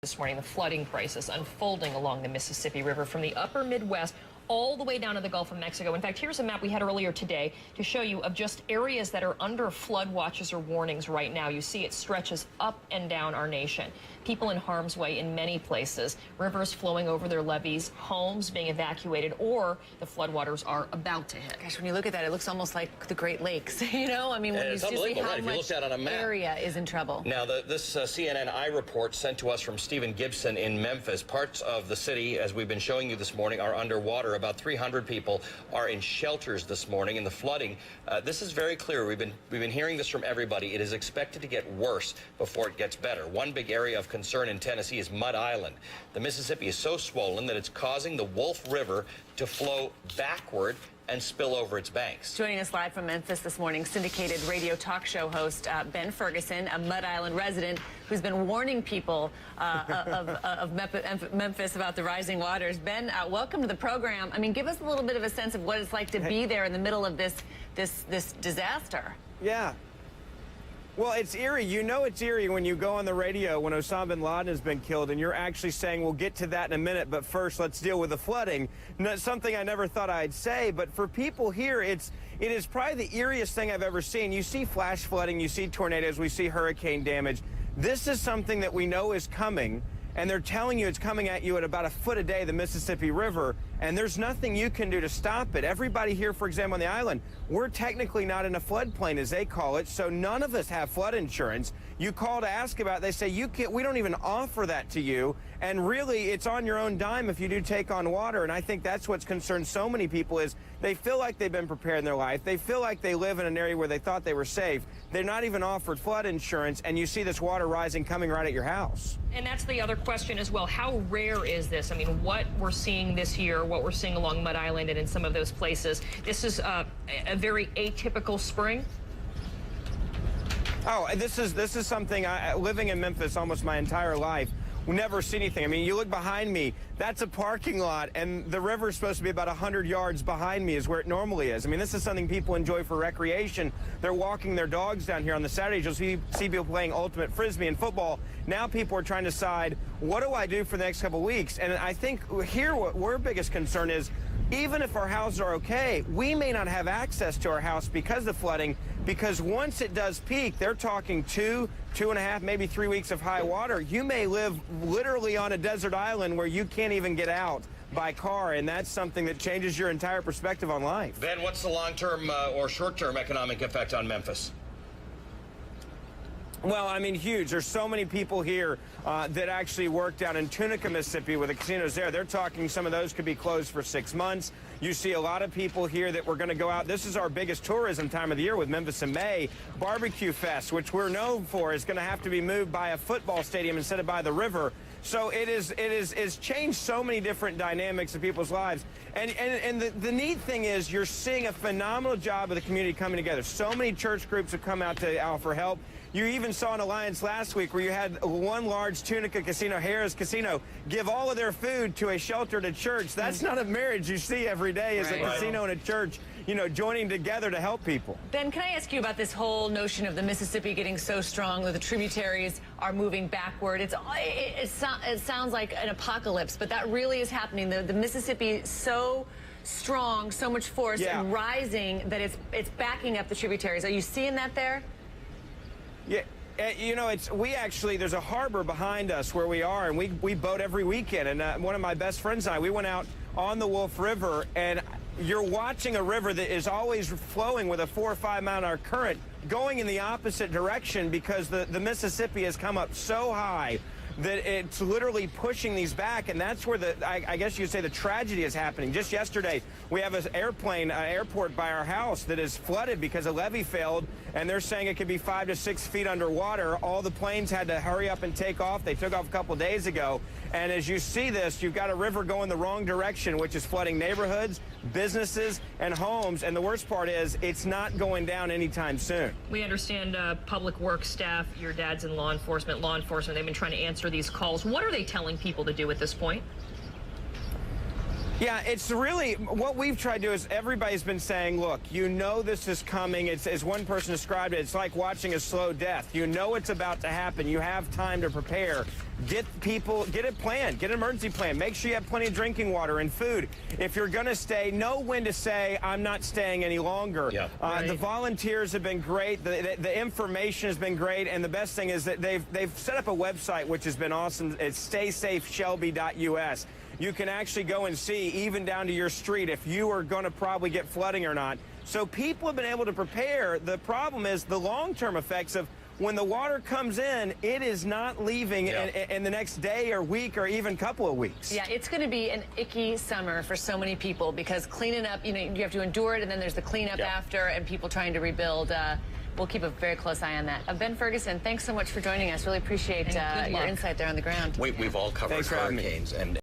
This morning, the flooding crisis unfolding along the Mississippi River from the upper Midwest all the way down to the Gulf of Mexico. In fact, here's a map we had earlier today to show you of just areas that are under flood watches or warnings right now. You see it stretches up and down our nation. People in harm's way in many places, rivers flowing over their levees, homes being evacuated, or the floodwaters are about to hit. Gosh, when you look at that, it looks almost like the Great Lakes, you know? I mean, when you see how much area is in trouble. Now, this CNN report sent to us from Stephen Gibson in Memphis. Parts of the city, as we've been showing you this morning, are underwater. About 300 people are in shelters this morning. And the flooding, this is very clear. We've been hearing this from everybody. It is expected to get worse before it gets better. One big area of concern in Tennessee is Mud Island. The Mississippi is so swollen that it's causing the Wolf River to flow backward and spill over its banks. Joining us live from Memphis this morning, syndicated radio talk show host Ben Ferguson, a Mud Island resident who's been warning people of Memphis about the rising waters. Ben, welcome to the program. I mean, give us a little bit of a sense of what it's like to be there in the middle of this disaster. Yeah. Well, it's eerie. You know it's eerie when you go on the radio when Osama bin Laden has been killed and you're actually saying, we'll get to that in a minute, but first let's deal with the flooding. Something I never thought I'd say, but for people here, it is probably the eeriest thing I've ever seen. You see flash flooding, you see tornadoes, we see hurricane damage. This is something that we know is coming, and they're telling you it's coming at you at about a foot a day, the Mississippi River, and there's nothing you can do to stop it. Everybody here, for example, on the island, we're technically not in a floodplain, as they call it, so none of us have flood insurance. You call to ask about it, they say, we don't even offer that to you, and really, it's on your own dime if you do take on water, and I think that's what's concerned so many people is they feel like they've been prepared in their life. They feel like they live in an area where they thought they were safe. They're not even offered flood insurance, and you see this water rising coming right at your house. And that's the other question as well. How rare is this? I mean, what we're seeing this year, what we're seeing along Mud Island and in some of those places, this is a very atypical spring? Oh, this is something, living in Memphis almost my entire life, we never see anything. I mean, you look behind me, that's a parking lot, and the river's supposed to be about 100 yards behind me is where it normally is. I mean, this is something people enjoy for recreation. They're walking their dogs down here on the Saturdays. You'll see people playing ultimate frisbee and football. Now people are trying to decide, what do I do for the next couple of weeks? And I think here what our biggest concern is, even if our houses are okay, we may not have access to our house because of the flooding, because once it does peak, they're talking 2.5, maybe 3 weeks of high water. You may live literally on a desert island where you can't even get out by car, and that's something that changes your entire perspective on life. Ben, what's the long-term or short-term economic effect on Memphis? Well, I mean, huge. There's so many people here that actually work down in Tunica, Mississippi, with the casinos there. They're talking some of those could be closed for 6 months. You see a lot of people here that we're going to go out. This is our biggest tourism time of the year with Memphis in May. Barbecue Fest, which we're known for, is going to have to be moved by a football stadium instead of by the river. So it's changed so many different dynamics of people's lives. And the neat thing is you're seeing a phenomenal job of the community coming together. So many church groups have come out to offer help. You even saw an alliance last week where you had one large Tunica casino, Harrah's Casino, give all of their food to a sheltered church. That's not a marriage you see every day, is a casino and a church, you know, joining together to help people. Ben, can I ask you about this whole notion of the Mississippi getting so strong that the tributaries are moving backward? It sounds like an apocalypse, but that really is happening. The Mississippi is so strong, so much force and rising that it's backing up the tributaries. Are you seeing that there? Yeah, you know, there's a harbor behind us where we are, and we boat every weekend. And one of my best friends and I, we went out on the Wolf River, and you're watching a river that is always flowing with a 4 or 5 mile an hour current going in the opposite direction because the Mississippi has come up so high that it's literally pushing these back, and that's where I guess you'd say the tragedy is happening. Just yesterday, we have an airport by our house that is flooded because a levee failed, and they're saying it could be 5 to 6 feet underwater. All the planes had to hurry up and take off. They took off a couple days ago, and as you see this, you've got a river going the wrong direction, which is flooding neighborhoods, businesses, and homes, and the worst part is it's not going down anytime soon. We understand public works staff, your dad's in law enforcement, they've been trying to answer these calls. What are they telling people to do at this point? Yeah, it's really what we've tried to do is everybody's been saying, look, you know this is coming. It's, as one person described it, it's like watching a slow death. You know it's about to happen. You have time to prepare. Get a plan, get an emergency plan. Make sure you have plenty of drinking water and food. If you're going to stay, know when to say, I'm not staying any longer. Yeah. The volunteers have been great. The information has been great. And the best thing is that they've set up a website, which has been awesome. It's staysafeshelby.us. You can actually go and see, even down to your street, if you are going to probably get flooding or not. So people have been able to prepare. The problem is the long-term effects of when the water comes in, it is not leaving in the next day or week or even couple of weeks. Yeah, it's going to be an icky summer for so many people because cleaning up, you have to endure it, and then there's the cleanup after and people trying to rebuild. We'll keep a very close eye on that. Ben Ferguson, thanks so much for joining us. Really appreciate your insight there on the ground. We've all covered hurricanes. And